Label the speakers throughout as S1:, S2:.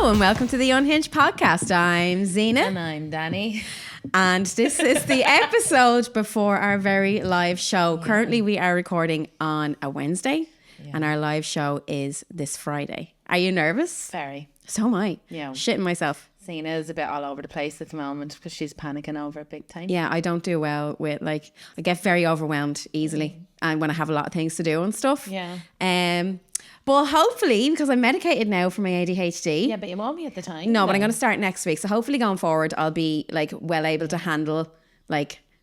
S1: and welcome to the Unhinged podcast. I'm Zena.
S2: And I'm Danny.
S1: And this is the episode before our very live show. Currently, we are recording on a Wednesday, and our live show is this Friday. Are you nervous?
S2: Very.
S1: So am I.
S2: Yeah.
S1: Shitting myself.
S2: Zena is a bit all over the place at the moment because she's panicking over it big time.
S1: Yeah, I don't do well with, I get very overwhelmed easily. And when I have a lot of things to do and stuff.
S2: Yeah.
S1: But hopefully, because I'm medicated now for my ADHD.
S2: Yeah, but you won't be at the time.
S1: No, but I'm going to start next week. So hopefully going forward, I'll be well able to handle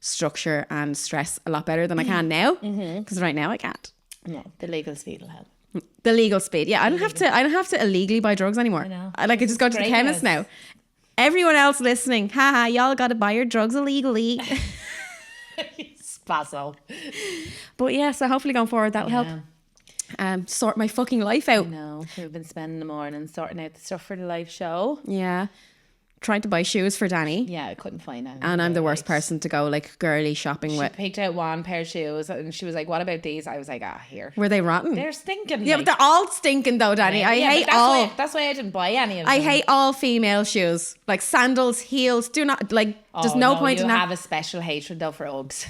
S1: structure and stress a lot better than I can now. Because right now I can't.
S2: No, the legal speed will help.
S1: The legal speed. Yeah, I don't have to illegally buy drugs anymore.
S2: I know.
S1: I just go to the chemist now. Everyone else listening, haha, y'all got to buy your drugs illegally.
S2: Spasso.
S1: But yeah, so hopefully going forward, that'll help. Sort my fucking life out.
S2: No, we've been spending the morning sorting out the stuff for the live show.
S1: Yeah. Trying to buy shoes for Danny.
S2: Yeah, I couldn't find any.
S1: And I'm the worst person to go girly shopping with.
S2: She picked out one pair of shoes and she was like, what about these? I was like, here.
S1: Were they rotten?
S2: They're stinking.
S1: Yeah, but they're all stinking though, Danny. I hate all.
S2: That's why I didn't buy any of them.
S1: I hate all female shoes. Like sandals, heels. Do not, there's no point in that.
S2: You have a special hatred though for Uggs.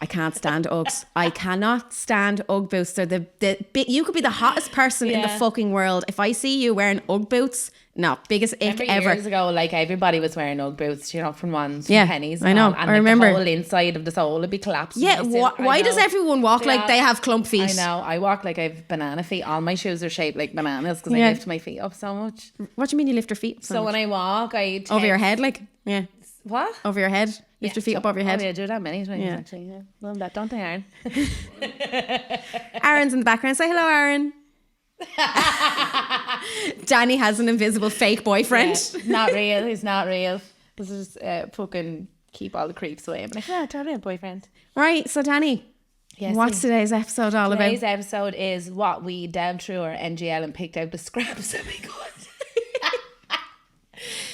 S1: I can't stand Uggs. I cannot stand Ugg boots. They're you could be the hottest person in the fucking world. If I see you wearing Ugg boots, no, biggest ick ever.
S2: Years ago, everybody was wearing Ugg boots, from ones, from pennies.
S1: I know.
S2: And
S1: I remember.
S2: The whole inside of the sole would be collapsed.
S1: Yeah, why does everyone walk like they have clump feet?
S2: I know. I walk like I have banana feet. All my shoes are shaped like bananas because I lift my feet up so much.
S1: What do you mean you lift your feet so much?
S2: When I walk, I tend...
S1: Over your head, Yeah.
S2: What?
S1: Over your head? Lift your feet up over your head?
S2: Oh, yeah, I do that many times, actually. Yeah. Love that, don't I, Aaron?
S1: Aaron's in the background. Say hello, Aaron. Danny has an invisible fake boyfriend.
S2: Yeah, not real. He's not real. This is fucking keep all the creeps away. I'm like, turn in, boyfriend.
S1: Right, so Danny, what's today's episode all about?
S2: Today's episode is what we delved through our NGL and picked out the scraps that we got.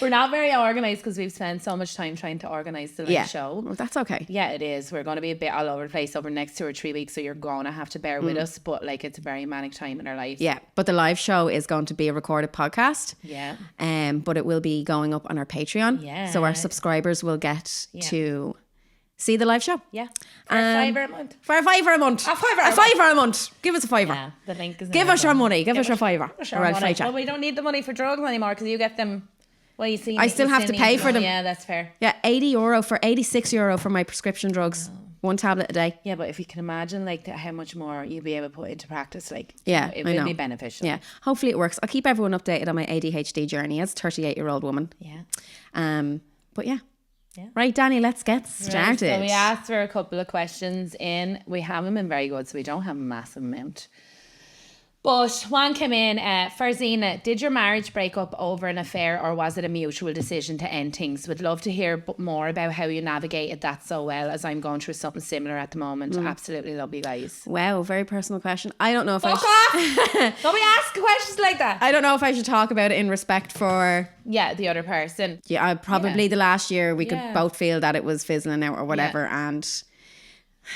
S2: We're not very organised because we've spent so much time trying to organise the live show.
S1: Well, that's okay.
S2: Yeah, it is. We're going to be a bit all over the place over the next 2 or 3 weeks, so you're going to have to bear with us. But it's a very manic time in our lives.
S1: Yeah, but the live show is going to be a recorded podcast.
S2: Yeah.
S1: But it will be going up on our Patreon.
S2: Yeah.
S1: So our subscribers will get to see the live show.
S2: Yeah. For a $5 a month.
S1: For a $5 a month.
S2: A $5
S1: a month. Give us a $5.
S2: Yeah, the link is
S1: Give us your money. Give us your $5.
S2: Or I'll fight you. Well, we don't need the money for drugs anymore because you get them. Well, you see,
S1: I still have to pay for them.
S2: Yeah, that's fair.
S1: Yeah, €86 for my prescription drugs. 1 tablet a day.
S2: Yeah, but if you can imagine how much more you'll be able to put into practice, it
S1: will
S2: be beneficial.
S1: Yeah, hopefully it works. I'll keep everyone updated on my ADHD journey as a 38-year-old woman.
S2: Yeah.
S1: But yeah. Right, Danny, let's get started.
S2: Right, so we asked for a couple of questions in. We haven't been very good, so we don't have a massive amount. But one came in, for Zena, did your marriage break up over an affair or was it a mutual decision to end things? Would love to hear more about how you navigated that so well, as I'm going through something similar at the moment. Absolutely love you guys.
S1: Wow, very personal question. I don't know if
S2: Fuck off! Don't be asking questions like that.
S1: I don't know if I should talk about it in respect for...
S2: Yeah, the other person.
S1: Yeah, probably the last year we could both feel that it was fizzling out or whatever and...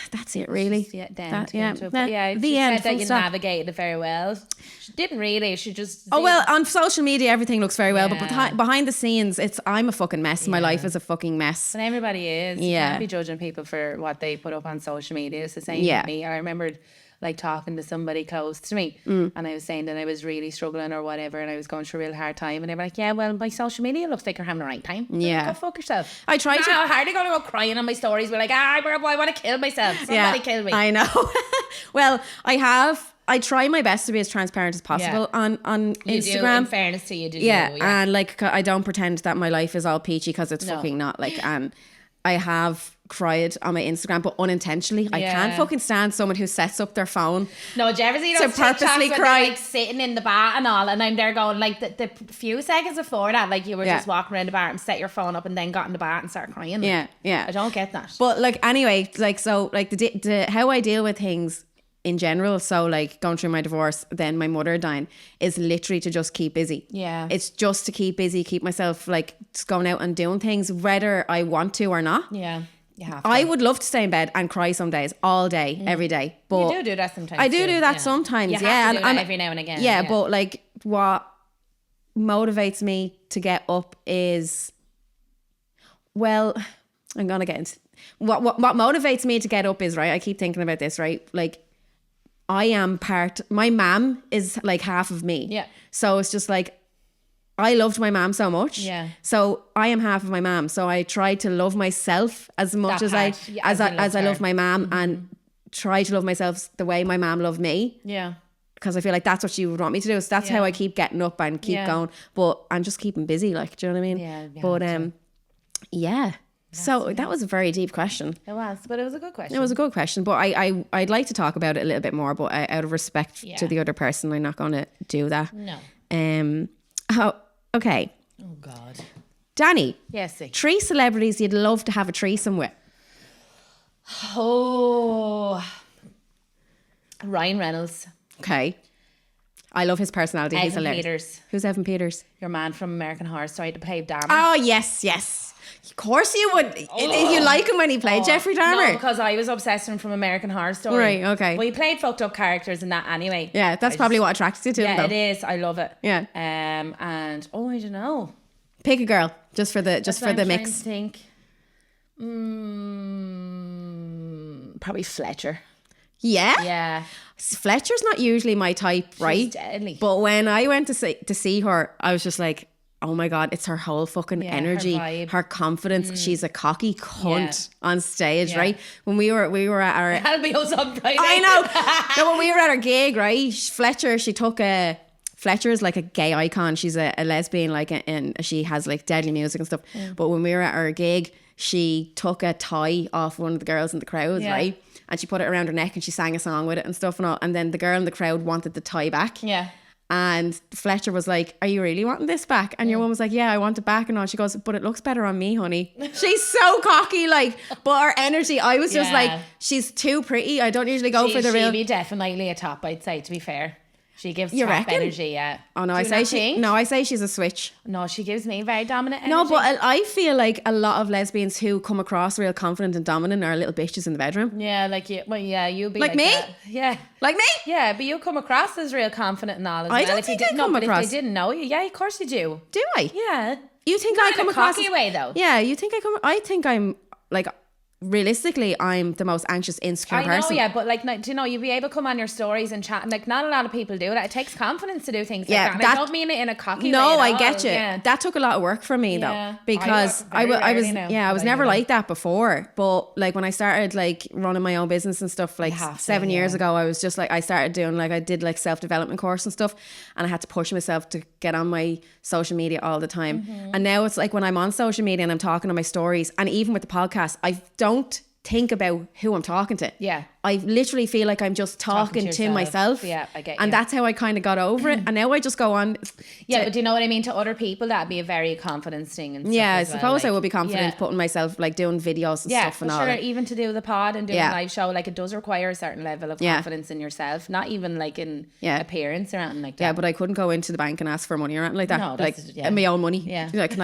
S1: That's it, really.
S2: The end.
S1: The
S2: end. Said that you
S1: stop.
S2: navigated it very well. She didn't really. She just.
S1: Oh well, on social media everything looks very well, but behind the scenes, I'm a fucking mess. My life is a fucking mess.
S2: And everybody is.
S1: Yeah.
S2: You can't be judging people for what they put up on social media. It's the same with me. I remembered talking to somebody close to me and I was saying that I was really struggling or whatever and I was going through a real hard time and they were like, yeah, well, my social media looks like you're having the right time.
S1: Yeah.
S2: Go fuck yourself.
S1: I tried to.
S2: How hard are you going to go crying on my stories? We're like, I want to kill myself. Somebody kill me.
S1: I know. Well, I try my best to be as transparent as possible on
S2: you
S1: Instagram.
S2: Do, in fairness to you,
S1: and I don't pretend that my life is all peachy because it's fucking not. And I have cried on my Instagram, but unintentionally. I can't fucking stand someone who sets up their phone.
S2: No, do you ever see those purposely cry, sitting in the bar and all, and I'm there going the few seconds before that, you were just walking around the bar and set your phone up and then got in the bar and started crying.
S1: Yeah.
S2: I don't get that.
S1: But anyway, the how I deal with things in general, so going through my divorce, then my mother dying, is literally to just keep busy.
S2: Yeah.
S1: It's just to keep busy, keep myself just going out and doing things, whether I want to or not.
S2: Yeah. You have to.
S1: I would love to stay in bed and cry some days, all day, every day. But
S2: you do that sometimes.
S1: I do that sometimes.
S2: You have to do that every now and again.
S1: Yeah, but what motivates me to get up is, well, I'm gonna get into what motivates me to get up is, right, I keep thinking about this, right, like my mom is like half of me.
S2: Yeah.
S1: So it's just like, I loved my mom so much.
S2: Yeah.
S1: So I am half of my mom. So I try to love myself as much as I love my mom, and try to love myself the way my mom loved me.
S2: Yeah.
S1: Because I feel like that's what she would want me to do. So that's how I keep getting up and keep going. But I'm just keeping busy, like, do you know what I mean?
S2: Yeah.
S1: But yeah. So that was a very deep question.
S2: It was, but it was a good question.
S1: It was a good question, but I'd like to talk about it a little bit more. But out of respect to the other person, I'm not going to do that.
S2: No.
S1: Okay.
S2: Oh God.
S1: Danny.
S2: Yes.
S1: 3 celebrities you'd love to have a threesome with.
S2: Oh. Ryan Reynolds.
S1: Okay. I love his personality. He's
S2: Evan
S1: hilarious.
S2: Peters.
S1: Who's Evan Peters?
S2: Your man from American Horror Story to play Dahmer.
S1: Oh, yes. Of course you would. You like him when he played Jeffrey Dahmer?
S2: No, because I was obsessed with him from American Horror Story.
S1: Right, okay.
S2: Well, he played fucked up characters in that anyway.
S1: Yeah, that's probably what attracts you to him,
S2: Yeah,
S1: though.
S2: it is. I love it.
S1: Yeah.
S2: And I don't know.
S1: Pick a girl just for the
S2: That's what I'm
S1: mix.
S2: trying to think. Probably Fletcher.
S1: Yeah?
S2: Yeah.
S1: Fletcher's not usually my type, right?
S2: She's deadly.
S1: But when I went to see her, I was just like, oh my God, it's her whole fucking energy,
S2: her vibe.
S1: her confidence. She's a cocky cunt on stage, right? When we were at our...
S2: That'll be us on Friday.
S1: I know. No, when we were at our gig, right? Fletcher is like a gay icon. She's a lesbian, like, and she has like deadly music and stuff. But when we were at our gig, she took a tie off one of the girls in the crowd, right? And she put it around her neck and she sang a song with it and stuff and all. And then the girl in the crowd wanted the tie back.
S2: Yeah.
S1: And Fletcher was like, are you really wanting this back? And your mum was like, yeah, I want it back and all. She goes, but it looks better on me, honey. She's so cocky, like, but her energy, I was just like, she's too pretty. I don't usually go for the real...
S2: She'd be definitely a top, I'd say, to be fair. She gives
S1: You
S2: top
S1: reckon?
S2: energy, yeah.
S1: Oh no, I say she's a switch.
S2: No, she gives me very dominant energy.
S1: No, but I feel like a lot of lesbians who come across real confident and dominant are little bitches in the bedroom.
S2: Yeah, like you. Well, yeah, you be
S1: Like me?
S2: that. Yeah.
S1: Like me?
S2: Yeah, but you come across as real confident and all as well.
S1: I don't think I come
S2: but
S1: across...
S2: if they didn't know you, yeah, of course you do.
S1: Do I?
S2: Yeah.
S1: You think
S2: Not
S1: I come
S2: in a
S1: across...
S2: cocky way, though.
S1: Yeah, you think I think I'm like... Realistically, I'm the most anxious, insecure person.
S2: I know, yeah, but like, do you know, you'll be able to come on your stories and chat. Like, not a lot of people do that. It takes confidence to do things like that. And I don't mean it in a cocky way.
S1: No, I
S2: all.
S1: get you.
S2: Yeah.
S1: That took a lot of work for me though, because I was never like that before. But like when I started like running my own business and stuff, like 7 years ago, I was just like, I started doing like, I did like self-development course and stuff, and I had to push myself to get on my social media all the time. And now it's like when I'm on social media and I'm talking on my stories, and even with the podcast, I don't think about who I'm talking to.
S2: Yeah.
S1: I literally feel like I'm just talking to myself.
S2: Yeah, I get you.
S1: And that's how I kind of got over it. And now I just go on.
S2: Yeah, but do you know what I mean? To other people, that'd be a very confidence thing. And
S1: yeah, I
S2: stuff as
S1: suppose
S2: well.
S1: I would be confident putting myself, like doing videos and stuff and all that.
S2: Even to do the pod and doing a live show, like it does require a certain level of confidence in yourself. Not even like in appearance or anything like that.
S1: Yeah, but I couldn't go into the bank and ask for money or anything like that.
S2: No,
S1: like my own money.
S2: Yeah.
S1: Like,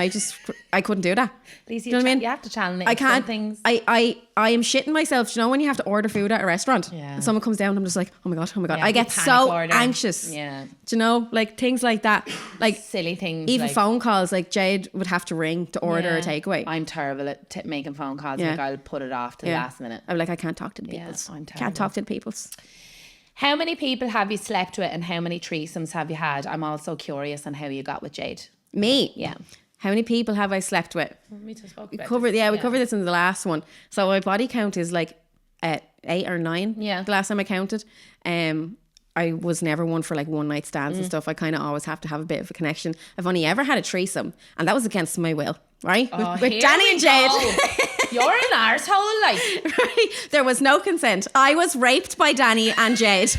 S1: I couldn't do that.
S2: At least
S1: you know what I mean?
S2: You have to channel it.
S1: I can't.
S2: Things.
S1: I am shitting myself. Do you know when you have to order food at a restaurant?
S2: Yeah.
S1: And someone comes down, I'm just like, oh my God.
S2: Yeah,
S1: I get so anxious.
S2: Yeah.
S1: Do you know? Like things like that. Like
S2: silly things.
S1: Even
S2: like,
S1: phone calls, like Jade would have to ring to order a takeaway.
S2: I'm terrible at making phone calls. Like I'll put it off to the last minute.
S1: I'm like, I can't talk to the peoples. I'm terrible. Can't talk to the peoples.
S2: How many people have you slept with and how many threesomes have you had? I'm also curious on how you got with Jade.
S1: Me?
S2: Yeah.
S1: How many people have I slept with?
S2: We
S1: covered this in the last one. So my body count is like 8 or 9.
S2: Yeah.
S1: The last time I counted. I was never one for like one night stands and stuff. I kind of always have to have a bit of a connection. I've only ever had a threesome, and that was against my will, right? With Danny and Jade.
S2: You're an arsehole, like.
S1: Right? There was no consent. I was raped by Danny and Jade.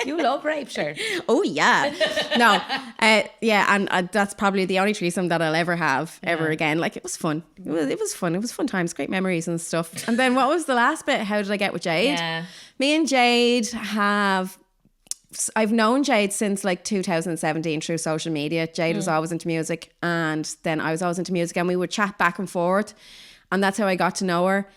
S2: You love rape, sure.
S1: Oh yeah. No. And that's probably the only threesome that I'll ever have ever again. Like it was fun. It was fun. It was fun times, great memories and stuff. And then what was the last bit? How did I get with Jade?
S2: Yeah.
S1: Me and Jade I've known Jade since like 2017 through social media. Jade was always into music, and then I was always into music, and we would chat back and forth, and that's how I got to know her.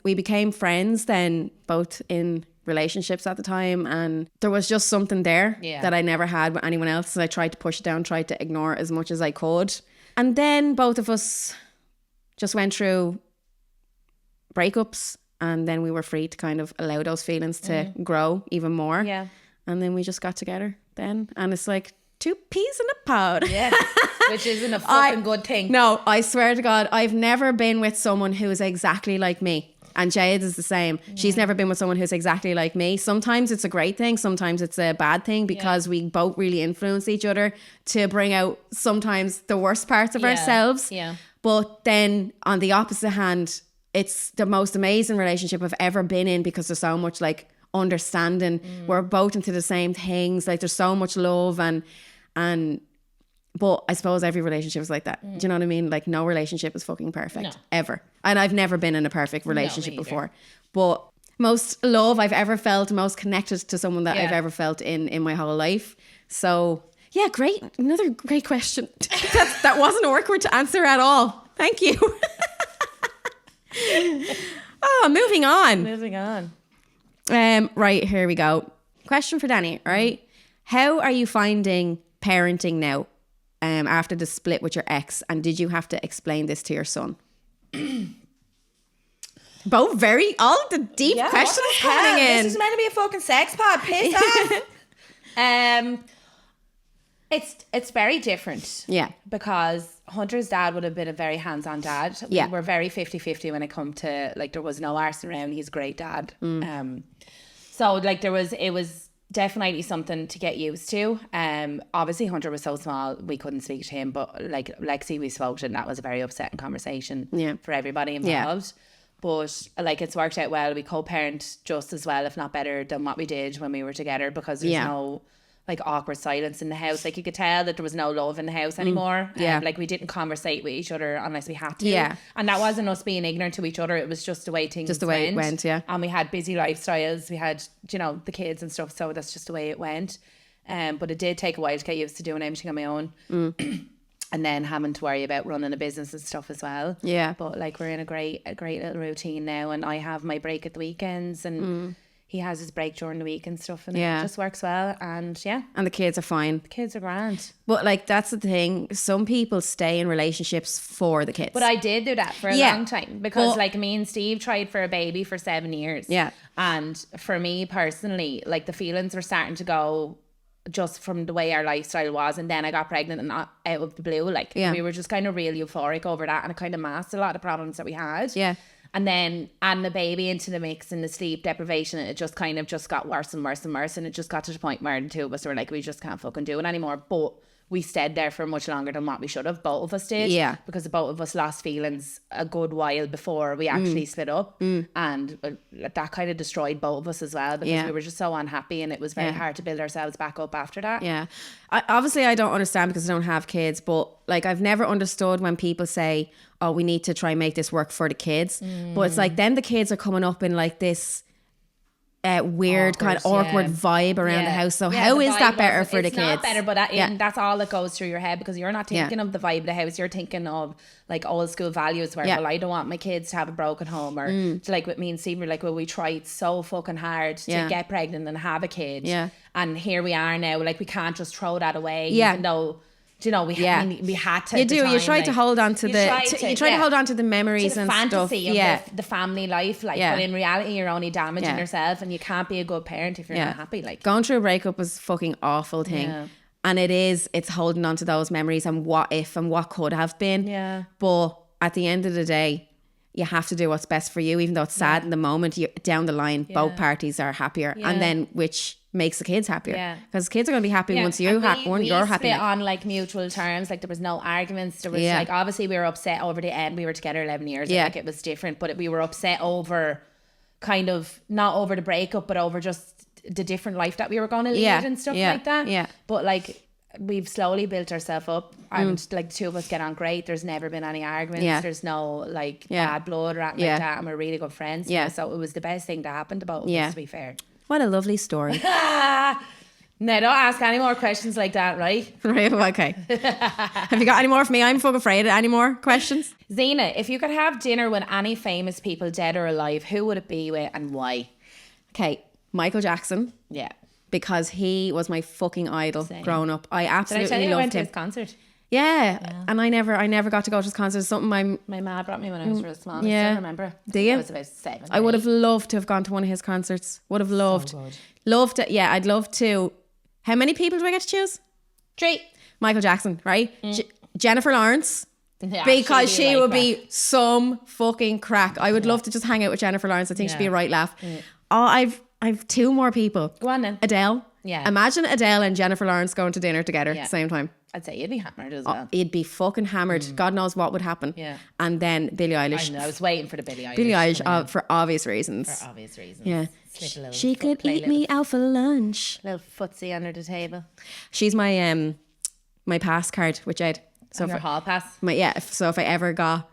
S1: We became friends then, both in relationships at the time, and there was just something there that I never had with anyone else. So I tried to push it down, tried to ignore it as much as I could. And then both of us just went through breakups, and then we were free to kind of allow those feelings to grow even more.
S2: Yeah.
S1: And then we just got together then, and it's like 2 peas in a pod.
S2: Yeah. Which isn't a fucking good thing.
S1: No, I swear to God, I've never been with someone who is exactly like me. And Jade is the same. She's never been with someone who's exactly like me. Sometimes it's a great thing. Sometimes it's a bad thing, because we both really influence each other to bring out sometimes the worst parts of ourselves.
S2: Yeah.
S1: But then on the opposite hand, it's the most amazing relationship I've ever been in, because there's so much like understanding. We're both into the same things. Like there's so much love and but I suppose every relationship is like that. Do you know what I mean? Like no relationship is fucking perfect ever. And I've never been in a perfect relationship before. But most love I've ever felt, most connected to someone that I've ever felt in my whole life. So yeah, great. Another great question. that wasn't awkward to answer at all. Thank you. Moving on. Right, here we go. Question for Danny, right? How are you finding parenting now after the split with your ex, and did you have to explain this to your son? Both all the deep questions coming in.
S2: This is meant to be a fucking sex pod. Piss off. It's very different. Yeah. Because Hunter's dad would have been a very hands-on dad. Yeah. We were very 50-50 when it come to, like, there was no arse around. He's a great dad. So like it was definitely something to get used to. Obviously Hunter was so small we couldn't speak to him, but like Lexi, we spoke to, and that was a very upsetting conversation for everybody involved. But like it's worked out well. We co-parent just as well, if not better, than what we did when we were together, because there's no like awkward silence in the house. Like you could tell that there was no love in the house anymore. Like we didn't conversate with each other unless we had to. And that wasn't us being ignorant to each other. It was just the way things went. And we had busy lifestyles. We had, you know, the kids and stuff. So that's just the way it went. But it did take a while to get used to doing everything on my own. And then having to worry about running a business and stuff as well. Yeah. But like we're in a great little routine now, and I have my break at the weekends, and he has his break during the week and stuff, and it just works well. And and the kids are fine. The kids are grand. But like that's the thing, some people stay in relationships for the kids. But I did do that for a long time, because like me and Steve tried for a baby for 7 years. Yeah. And for me personally, like the feelings were starting to go just from the way our lifestyle was, and then I got pregnant, and not out of the blue, like we were just kind of real euphoric over that, and it kind of masked a lot of problems that we had. And then adding the baby into the mix and the sleep deprivation, it just kind of just got worse and worse and worse, and it just got to the point where the two of us were like, we just can't fucking do it anymore. But we stayed there for much longer than what we should have. Both of us did. Yeah. Because both of us lost feelings a good while before we actually split up. And that kind of destroyed both of us as well, because we were just so unhappy, and it was very hard to build ourselves back up after that. Yeah. Obviously, I don't understand because I don't have kids, but like I've never understood when people say, oh, we need to try and make this work for the kids. But it's like then the kids are coming up in like this weird kind of awkward vibe around the house. So how is that better for the kids? It's not better, but that's all that goes through your head, because you're not thinking of the vibe of the house. You're thinking of like old school values where well, I don't want my kids to have a broken home, or to, like with me and Steve, we're like, well, we tried so fucking hard to get pregnant and have a kid, and here we are now. Like we can't just throw that away, even though, you know, we had to. You do. You try to hold on to you try to hold on to the memories and fantasy stuff. Of the family life, like. But in reality, you're only damaging yourself, and you can't be a good parent if you're not happy. Like going through a breakup was a fucking awful thing, and it's holding on to those memories and what if and what could have been. Yeah. But at the end of the day, you have to do what's best for you, even though it's sad in the moment. You down the line, both parties are happier, and then which makes the kids happier, because kids are going to be happy once you're happy. You're happy on like mutual terms. Like there was no arguments. There was like, obviously we were upset over the end. We were together 11 years. Like it was different, but we were upset over kind of not over the breakup, but over just the different life that we were going to lead and stuff like that. Yeah. But like we've slowly built ourselves up, and like the two of us get on great. There's never been any arguments. There's no like bad blood or anything like that, and we're really good friends. Yeah. So it was the best thing that happened about us, to be fair. What a lovely story. No, don't ask any more questions like that, right? Right, okay. Have you got any more for me? I'm fucking afraid of any more questions. Zena, if you could have dinner with any famous people, dead or alive, who would it be with and why? Okay,
S1: Michael Jackson.
S2: Yeah.
S1: Because he was my fucking idol growing up. I absolutely
S2: Did I tell you
S1: loved
S2: I went
S1: him.
S2: to his concert?
S1: Yeah. And I never got to go to his concert. Something
S2: my ma brought me when I was real small.
S1: Yeah.
S2: I still remember.
S1: Do you?
S2: I was about 7.
S1: I would have loved to have gone to one of his concerts. Would have loved.
S2: So good.
S1: Loved it. Yeah, I'd love to. How many people do I get to choose?
S2: 3.
S1: Michael Jackson, right? Jennifer Lawrence.
S2: Yeah,
S1: Because she would be some fucking crack. I would love to just hang out with Jennifer Lawrence. I think she'd be a right laugh. Oh, I've 2 more people.
S2: Go on then.
S1: Adele.
S2: Yeah.
S1: Imagine Adele and Jennifer Lawrence going to dinner together at the same time.
S2: I'd say you'd be hammered as well.
S1: You'd be fucking hammered. God knows what would happen.
S2: Yeah.
S1: And then Billie Eilish.
S2: I know. I was waiting for the Billie Eilish.
S1: Billie Eilish, for obvious reasons.
S2: For obvious reasons.
S1: Yeah.
S2: Slip a little
S1: She could eat me out for lunch.
S2: Little footsie under the table.
S1: She's my my pass card with Jade. So
S2: Your hall pass.
S1: So if I ever got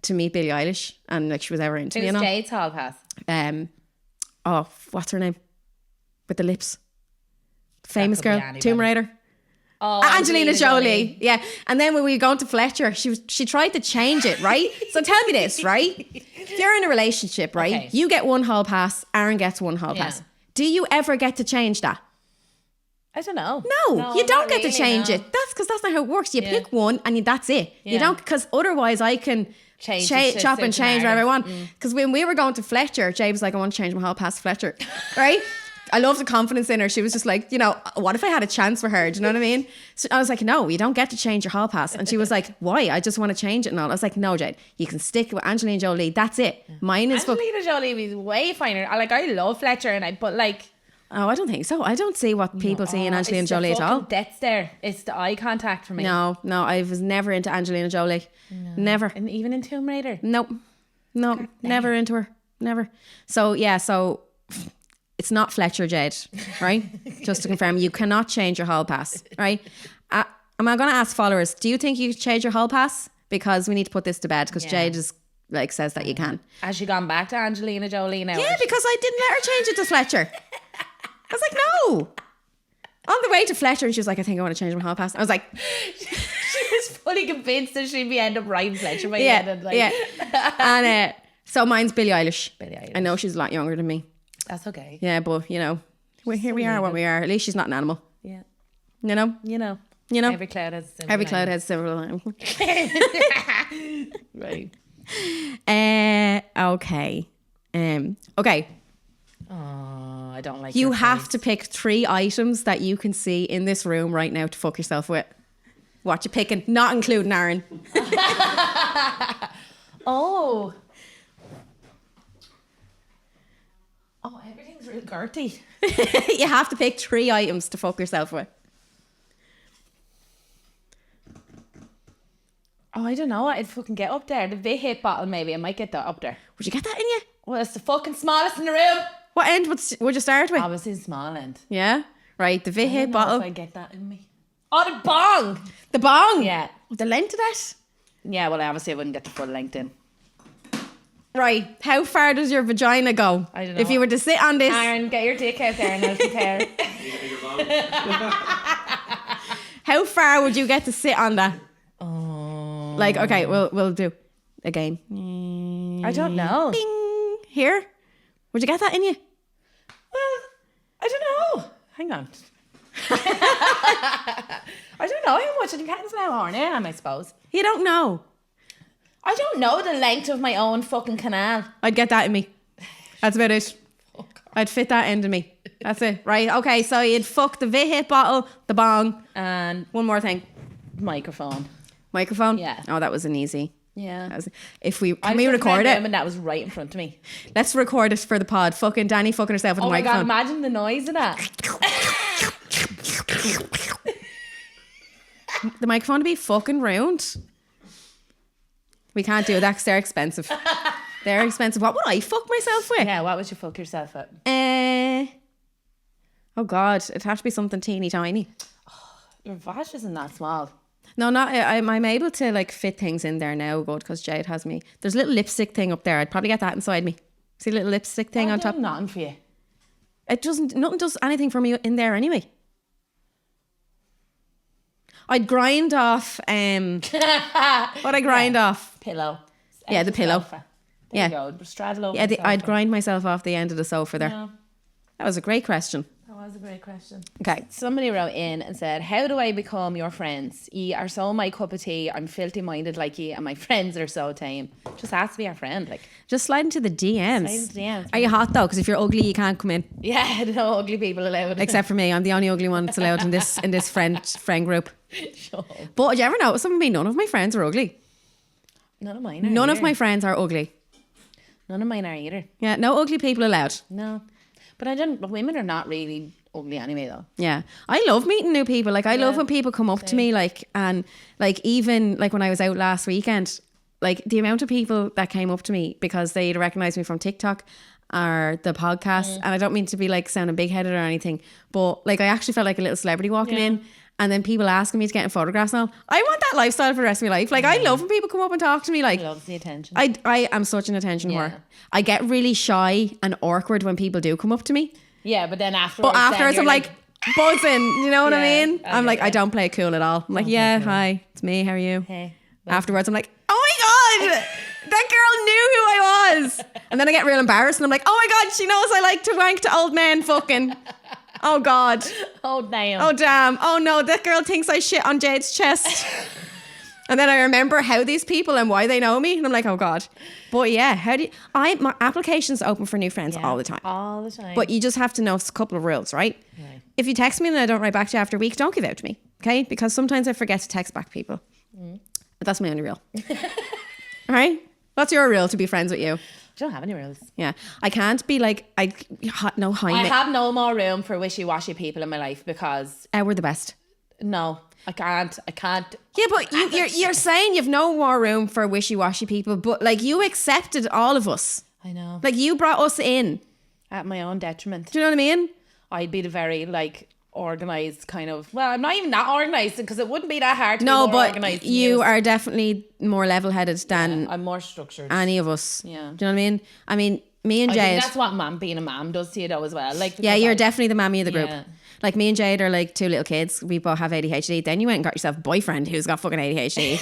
S1: to meet Billie Eilish and like she was ever into me,
S2: Who's Jade's hall pass?
S1: What's her name? With the lips. Famous girl.
S2: anybody.
S1: Tomb Raider.
S2: Oh,
S1: Angelina Jolie. Yeah. And then when we were going to Fletcher, she tried to change it, right? So tell me this, right? If you're in a relationship, right?
S2: Okay.
S1: You get 1 hall pass, Aaron gets 1 hall pass. Do you ever get to change that?
S2: I don't know.
S1: No, you don't
S2: not
S1: get
S2: really,
S1: to change
S2: no.
S1: it. That's because that's not how it works. You pick one and that's it. You don't, because otherwise I can chop and change whatever I want. Because when we were going to Fletcher, Jay was like, I want to change my hall pass to Fletcher, right? I love the confidence in her. She was just like, you know, what if I had a chance with her? Do you know what I mean? So I was like, no, you don't get to change your hall pass. And she was like, why? I just want to change it and all. I was like, no, Jade, you can stick with Angelina Jolie. That's it. Mine is
S2: Angelina Jolie was way finer. I love Fletcher but like.
S1: Oh, I don't think so. I don't see what people see in Angelina Jolie at all.
S2: That's there. It's the eye contact for me.
S1: No, I was never into Angelina Jolie. No. Never.
S2: And even in Tomb Raider?
S1: Nope. No, never into her. Never. So, yeah, it's not Fletcher, Jade, right? Just to confirm, you cannot change your hall pass, right? Am I going to ask followers, do you think you could change your hall pass? Because we need to put this to bed because Jade is like says that you can.
S2: Has she gone back to Angelina Jolie now?
S1: Yeah, because I didn't let her change it to Fletcher. I was like, no. On the way to Fletcher, and she was like, I think I want to change my hall pass. I was like,
S2: she was fully convinced that she'd be end up riding Fletcher by the end.
S1: Yeah. And so mine's Billie Eilish.
S2: Billie Eilish.
S1: I know she's a lot younger than me.
S2: That's okay.
S1: Yeah, but you know, here we are what we are. At least she's not an animal.
S2: Yeah.
S1: You know?
S2: You know.
S1: Every
S2: cloud has a silver
S1: Every cloud has silver lining.
S2: Right.
S1: Okay. Okay.
S2: Oh, I don't like
S1: You have to pick 3 items that you can see in this room right now to fuck yourself with. What you picking? Not including Aaron.
S2: Oh, everything's real girthy.
S1: You have to pick 3 items to fuck yourself with.
S2: Oh, I don't know. I'd fucking get up there. The V-Hit bottle, maybe. I might get that up there.
S1: Would you get that in you?
S2: Well, it's the fucking smallest in the room.
S1: What end would you start with?
S2: Obviously, the small end.
S1: Yeah? Right, the V-Hit bottle.
S2: If I get that in me. Oh, the bong!
S1: The bong?
S2: Yeah.
S1: The length of that?
S2: Yeah, well, obviously, I wouldn't get the full length in.
S1: Right, how far does your vagina go?
S2: I don't know.
S1: If you were to sit on this...
S2: Aaron, get your dick out there and I'll compare.
S1: How far would you get to sit on that?
S2: Oh.
S1: Like, okay, we'll do a game.
S2: I don't know.
S1: Bing! Here? Would you get that in you?
S2: Well, I don't know. Hang on. I don't know how much. It depends on how horny I am, I suppose.
S1: You don't know.
S2: I don't know the length of my own fucking canal.
S1: I'd get that in me. That's about it. I'd fit that into me. That's it. Right, okay, so you'd fuck the V-Hit bottle, the bong,
S2: and
S1: one more thing.
S2: Microphone.
S1: Microphone?
S2: Yeah.
S1: Oh, that was an easy.
S2: Yeah.
S1: Can we record it?
S2: And that was right in front of me.
S1: Let's record it for the pod. Fucking Danny fucking herself with the microphone.
S2: Oh my God, imagine the noise of that.
S1: The microphone to be fucking round. We can't do that because they're expensive. They're expensive. What would I fuck myself with?
S2: Yeah, what would you fuck yourself with?
S1: Oh God, it'd have to be something teeny tiny.
S2: Your vag isn't that small.
S1: No, not. I'm able to like fit things in there now, good, because Jade has me. There's a little lipstick thing up there. I'd probably get that inside me. See a little lipstick thing on top.
S2: Nothing for you.
S1: Nothing does anything for me in there anyway. I'd grind off. What I grind off?
S2: Pillow.
S1: The pillow.
S2: Sofa. There you go. Straddle over.
S1: Yeah, I'd grind myself off the end of the sofa there.
S2: Yeah.
S1: That was a great question.
S2: That was a great question.
S1: Okay.
S2: Somebody wrote in and said, how do I become your friends? Ye are so my cup of tea. I'm filthy minded like ye, and my friends are so tame. Just ask to be our friend. Like,
S1: just slide into the DMs.
S2: Slide into the DMs.
S1: Are you hot though? Because if you're ugly, you can't come in.
S2: Yeah, no ugly people allowed.
S1: Except for me. I'm the only ugly one that's allowed in this friend group.
S2: Sure.
S1: But do you ever notice something? None of my friends are ugly.
S2: None of mine are
S1: None
S2: either.
S1: of my friends are ugly.
S2: None of mine are either.
S1: Yeah, no ugly people allowed.
S2: No. But women are not really ugly anyway though.
S1: Yeah. I love meeting new people. Like I love when people come up to me, like, and like even like when I was out last weekend, like the amount of people that came up to me because they'd recognise me from TikTok or the podcast. And I don't mean to be like sounding big headed or anything, but like I actually felt like a little celebrity walking in. And then people asking me to get in photographs now. I want that lifestyle for the rest of my life. Like I love when people come up and talk to me. Like,
S2: I love the attention.
S1: I am such an attention whore. I get really shy and awkward when people do come up to me.
S2: Yeah, but then afterwards.
S1: But afterwards I'm like buzzing. You know what I mean? I'm like, I don't play it cool at all. I'm like, yeah, hi, it's me. How are you?
S2: Hey.
S1: Afterwards I'm like, oh my God, that girl knew who I was. And then I get real embarrassed and I'm like, oh my God, she knows I like to wank to old men fucking. Oh God.
S2: Oh damn.
S1: Oh damn. Oh no, that girl thinks I shit on Jade's chest. And then I remember how these people and why they know me. And I'm like, oh God. But yeah, my application's open for new friends all the time.
S2: All the time.
S1: But you just have to know a couple of rules, right? If you text me and I don't write back to you after a week, don't give out to me. Okay? Because sometimes I forget to text back people. But that's my only rule. All right? What's your rule to be friends with you?
S2: I don't have any rules.
S1: Yeah. I can't be like, I have no
S2: more room for wishy-washy people in my life because...
S1: we're the best.
S2: No, I can't.
S1: Yeah, but you're saying you've no more room for wishy-washy people, but like you accepted all of us.
S2: I know.
S1: Like you brought us in.
S2: At my own detriment.
S1: Do you know what I mean?
S2: I'd be the very like organised kind of... Well, I'm not even that organised because it wouldn't be that hard to be more organised.
S1: No, but you are definitely more level-headed than...
S2: I'm more structured.
S1: Any of us.
S2: Yeah.
S1: Do you know what I mean? I mean, me and Jade...
S2: I think that's what being a mum does to you though as well. Like,
S1: yeah, you're definitely the mammy of the group.
S2: Yeah.
S1: Like me and Jade are like two little kids. We both have ADHD. Then you went and got yourself a boyfriend who's got fucking ADHD.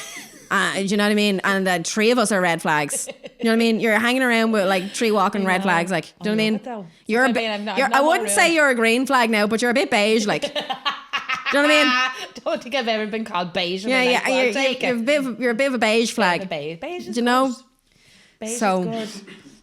S1: Do you know what I mean? And three of us are red flags. You know what I mean? You're hanging around with like three walking red flags. Like, do you know what I mean? You're a bit. I wouldn't say you're a green flag now, but you're a bit beige. Like, do you know what I mean?
S2: Don't think I've ever been called beige.
S1: Yeah, yeah. You're a bit of a beige flag.
S2: Beige is
S1: do you know?
S2: Beige is good.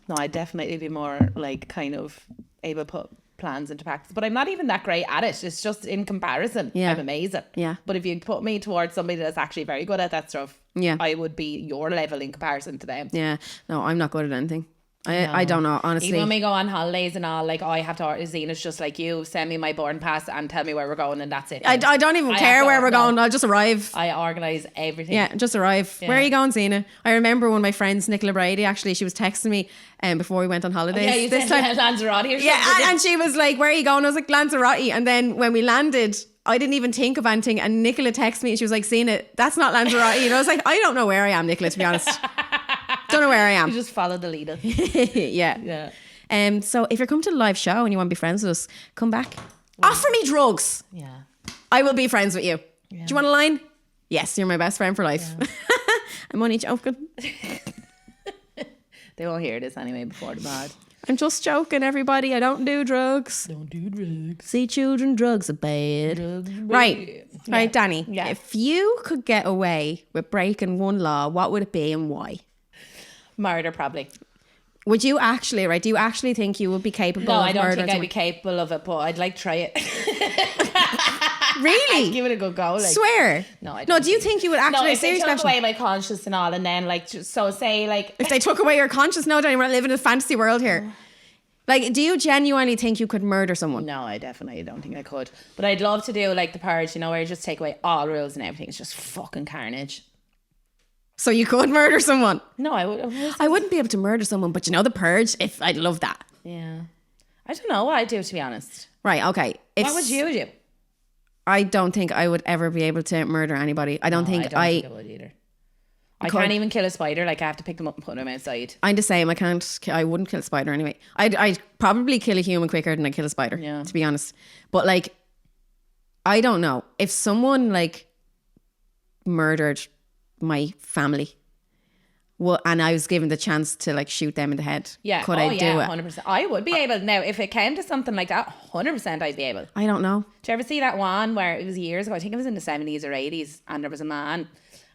S2: No, I'd definitely be more like kind of able to put plans into practice, but I'm not even that great at it. It's just in comparison, I'm amazing. Yeah. But if you put me towards somebody that's actually very good at that stuff, I would be your level in comparison to them. Yeah. No, I'm not good at anything. I don't know, honestly. Even when we go on holidays and all, like I have to order Zena's just like you, send me my boarding pass and tell me where we're going and that's it.
S1: I don't even care where we're going. I'll just arrive.
S2: I organise everything.
S1: Yeah, just arrive. Yeah. Where are you going, Zena? I remember one of my friends, Nicola Brady, actually, she was texting me before we went on holidays.
S2: Yeah, you said Lanzarote or something.
S1: Yeah, and she was like, where are you going? I was like, Lanzarote. And then when we landed, I didn't even think of anything. And Nicola texted me and she was like, Zena, that's not Lanzarote. And I was like, I don't know where I am, Nicola, to be honest. Don't know where I am.
S2: You just follow the leader.
S1: Yeah. So if you're coming to the live show and you want to be friends with us, come back. Offer me drugs.
S2: Yeah.
S1: I will be friends with you. Yeah. Do you want a line? Yes, you're my best friend for life. Yeah. I'm only joking.
S2: They won't hear this anyway before the pod.
S1: I'm just joking, everybody. I don't do drugs.
S2: Don't do drugs.
S1: See, children, drugs are bad. Right. Yeah. Right, Danny. Yeah. If you could get away with breaking one law, what would it be and why?
S2: Murder, probably.
S1: Would you actually, right? Do you actually think you would be capable of murder?
S2: No, I don't think I'd be capable of it, but I'd like to try it.
S1: Really?
S2: I'd give it a good go. Like.
S1: Swear?
S2: No, I don't.
S1: No, do you think you would actually...
S2: No, if they took away my conscience and all, and then like, so say like...
S1: If they took away your conscience, no, Danny, we're not living in a fantasy world here. Like, do you genuinely think you could murder someone?
S2: No, I definitely don't think I could. But I'd love to do like the Purge, you know, where you just take away all rules and everything. It's just fucking carnage.
S1: So you could murder someone?
S2: No, I
S1: wouldn't be able to murder someone, but you know the Purge, if I'd love that.
S2: Yeah. I don't know what I'd do, to be honest.
S1: Right, okay.
S2: What would you do?
S1: I don't think I would ever be able to murder anybody. I don't think I
S2: would either. I can't even kill a spider. Like, I have to pick them up and put them outside.
S1: I'm the same. I wouldn't kill a spider anyway. I'd probably kill a human quicker than I kill a spider, to be honest. But like, I don't know. If someone like murdered my family, well, and I was given the chance to like shoot them in the head.
S2: Yeah.
S1: Could I do it?
S2: 100%. I would be able. Now, if it came to something like that, 100% I'd be able.
S1: I don't know.
S2: Did you ever see that one where it was years ago? I think it was in the 70s or 80s, and there was a man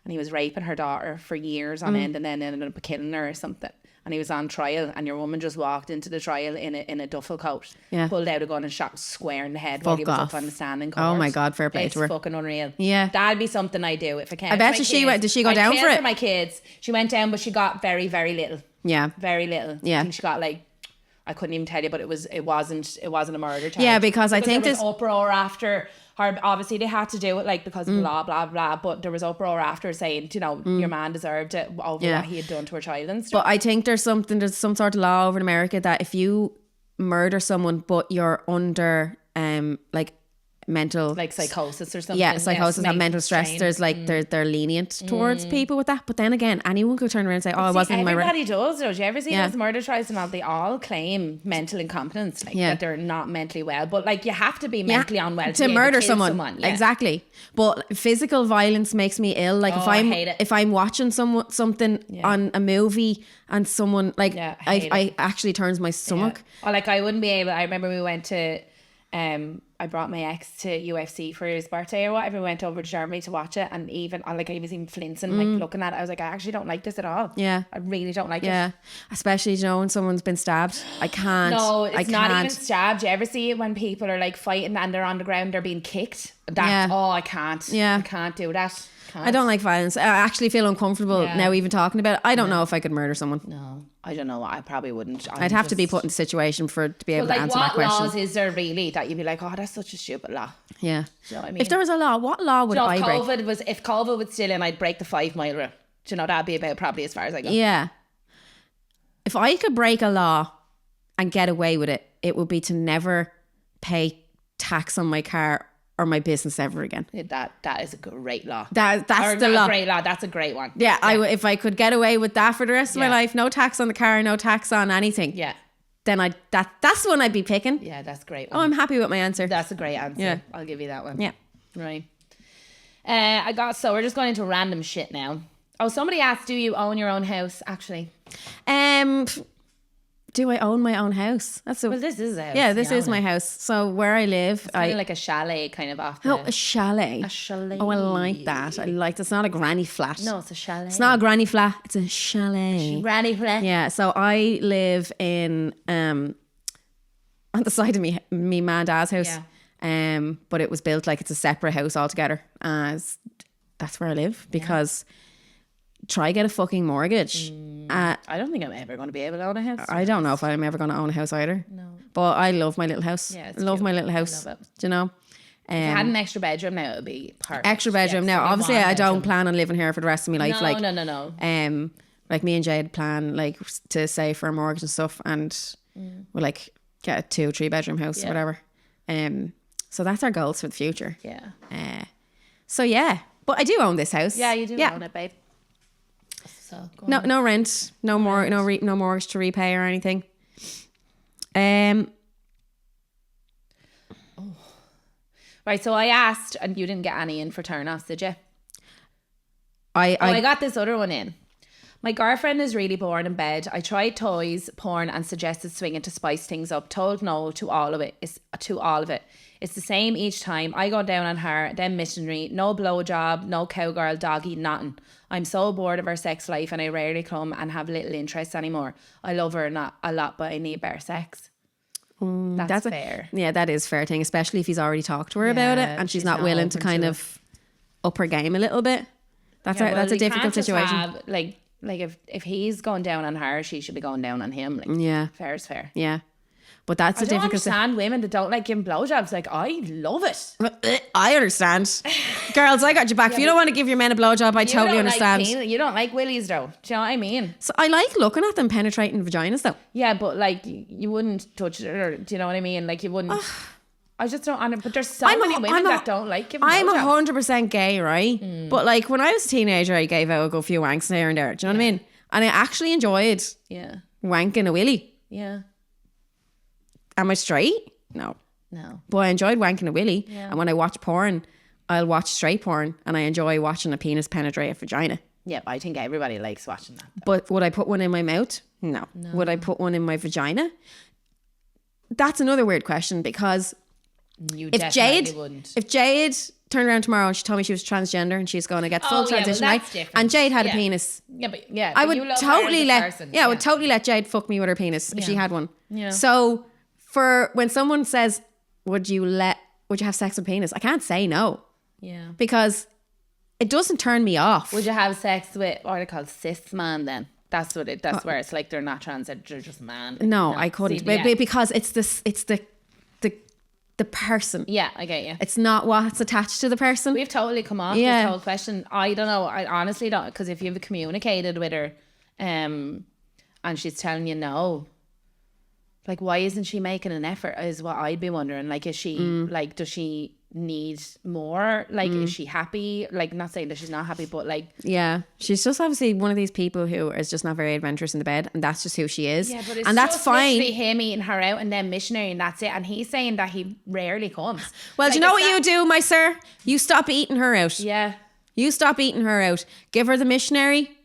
S2: and he was raping her daughter for years on end, and then ended up killing her or something. And he was on trial, and your woman just walked into the trial in a duffel coat, pulled out a gun and shot square in the head while he was up on the stand in court.
S1: Oh my God, fair play to her.
S2: It's fucking unreal.
S1: Yeah.
S2: That'd be something I'd do if it came.
S1: I bet she went. Did she go down for it?
S2: For my kids, she went down, but she got very, very little.
S1: Yeah.
S2: Very little.
S1: Yeah.
S2: I think she got like, I couldn't even tell you, but it wasn't a murder charge.
S1: Yeah, because I think
S2: there was uproar after her. Obviously, they had to do it like because of blah blah blah. But there was uproar after saying, you know, your man deserved it over what he had done to her child and stuff.
S1: But I think there's some sort of law over in America that if you murder someone but you're under like mental,
S2: like psychosis or something.
S1: Yeah, psychosis and mental stress. There's like they're lenient towards people with that. But then again, anyone could turn around and say, "Oh, I wasn't in my right."
S2: Everybody does, though. Do you ever see those murder trials and all? They all claim mental incompetence, like that they're not mentally well. But like you have to be mentally unwell
S1: to murder someone. Yeah. Exactly. But physical violence makes me ill. Like if I'm watching something on a movie and someone like I actually turns my stomach.
S2: Yeah. Or like I wouldn't be able. I remember we went to. I brought my ex to UFC for his birthday or whatever. We went over to Germany to watch it, and even I was even flincing, like looking at it. I was like, I actually don't like this at all.
S1: Yeah,
S2: I really don't like it.
S1: Yeah, especially when someone's been stabbed. I can't.
S2: No, it's not even stabbed. You ever see it when people are like fighting and they're on the ground, they're being kicked? That's I can't. Yeah, I can't do that. Can't.
S1: I don't like violence. I actually feel uncomfortable now even talking about it. I don't know if I could murder someone.
S2: No, I don't know. I probably wouldn't.
S1: I'd have to be put in a situation to be able to answer that question.
S2: What laws is there really that you'd be like, oh, that's such a stupid law?
S1: Yeah.
S2: Do you know what I mean?
S1: If there was a law, what law would I break?
S2: If COVID was still in, I'd break the 5 mile rule. Do you know, that'd be about probably as far as I go.
S1: Yeah. If I could break a law and get away with it, it would be to never pay tax on my car or my business ever again.
S2: That is a great law.
S1: That's the law.
S2: Great law. That's a great one.
S1: Yeah, if I could get away with that for the rest of my life, no tax on the car, no tax on anything.
S2: Yeah.
S1: Then that's the one I'd be picking.
S2: Yeah, that's a great one.
S1: Oh, I'm happy with my answer.
S2: That's a great answer.
S1: Yeah.
S2: I'll give you that one.
S1: Yeah.
S2: Right. So we're just going into random shit now. Oh, somebody asked, do you own your own house, actually?
S1: Do I own my own house?
S2: Well, this is a house.
S1: Yeah, this is my house. So where I live,
S2: it's kind of like a chalet kind of off.
S1: A chalet.
S2: A chalet.
S1: Oh, I like that. It's not a granny flat.
S2: No, it's a chalet.
S1: It's not a granny flat. It's a chalet.
S2: Granny flat.
S1: Yeah. So I live in on the side of me ma and dad's house. Yeah. But it was built like it's a separate house altogether. As that's where I live because. Try get a fucking mortgage.
S2: I don't think I'm ever going to be able to own a house.
S1: I don't know if I'm ever going to own a house either.
S2: No.
S1: But I love my little house.
S2: Yeah,
S1: I love my little house.
S2: I love it.
S1: Do you know?
S2: If I had an extra bedroom now, it would be perfect.
S1: Extra bedroom now. Obviously, I don't plan on living here for the rest of my life.
S2: No.
S1: Like me and Jade plan like to save for a mortgage and stuff, and we'll like get a 2 or 3 bedroom house or whatever. So that's our goals for the future.
S2: Yeah.
S1: So yeah, but I do own this house.
S2: Yeah, you do own it, babe. So
S1: no rent, no mortgage to repay or anything.
S2: Right, so I asked, and you didn't get any in for turn-offs, did you?
S1: I
S2: got this other one in. My girlfriend is really bored in bed. I tried toys, porn, and suggested swinging to spice things up. Told no to all of it. It's the same each time. I go down on her, then missionary. No blowjob, no cowgirl, doggy, nothing. I'm so bored of her sex life, and I rarely come and have little interest anymore. I love her not a lot, but I need better sex. That's fair.
S1: That is fair thing, especially if he's already talked to her about it and she's not willing to kind of up her game a little bit. That's a difficult situation.
S2: Like if he's going down on her, she should be going down on him. Like, fair is fair.
S1: Yeah. But that's a difficult.
S2: I don't understand women that don't like giving blowjobs. Like, I love it.
S1: I understand. Girls, I got your back. If you don't want to give your men a blowjob, I totally understand.
S2: You don't like willies though. Do you know what I mean?
S1: So I like looking at them penetrating vaginas though.
S2: Yeah, but like you wouldn't touch it, or do you know what I mean? Like you wouldn't. I just don't. But there's so many women that don't like giving blowjobs.
S1: I'm 100% gay, right? But like when I was a teenager, I gave out a good few wanks here and there. Do you know what I mean? And I actually enjoyed wanking a willy.
S2: Yeah.
S1: Am I straight? No. But I enjoyed wanking a willy. Yeah. And when I watch porn, I'll watch straight porn, and I enjoy watching a penis penetrate a vagina.
S2: Yeah, but I think everybody likes watching that.
S1: But would I put one in my mouth? No. Would I put one in my vagina? That's another weird question, because if Jade turned around tomorrow and she told me she was transgender and she's going to get full transition, right? And Jade had a penis. I would totally I would totally let Jade fuck me with her penis if she had one. Yeah. So for when someone says, would you have sex with penis? I can't say no.
S2: Yeah. Because
S1: it doesn't turn me off.
S2: Would you have sex with what are they called, cis man then? That's where it's like they're not trans, they're just man.
S1: No, I couldn't. Because it's the person.
S2: Yeah, I get you.
S1: It's not what's attached to the person.
S2: We've totally come off this whole question. I don't know. I honestly don't, because if you've communicated with her and she's telling you no, like, why isn't she making an effort is what I'd be wondering. Like, is she like, does she need more? Like, is she happy? Like, not saying that she's not happy, but like,
S1: yeah, she's just obviously one of these people who is just not very adventurous in the bed, and that's just who she is.
S2: Yeah, but it's
S1: and that's
S2: just
S1: fine.
S2: Literally him eating her out and then missionary, and that's it. And he's saying that he rarely comes.
S1: Well, like, do you know what you do, my sir? You stop eating her out.
S2: Yeah,
S1: you stop eating her out. Give her the missionary.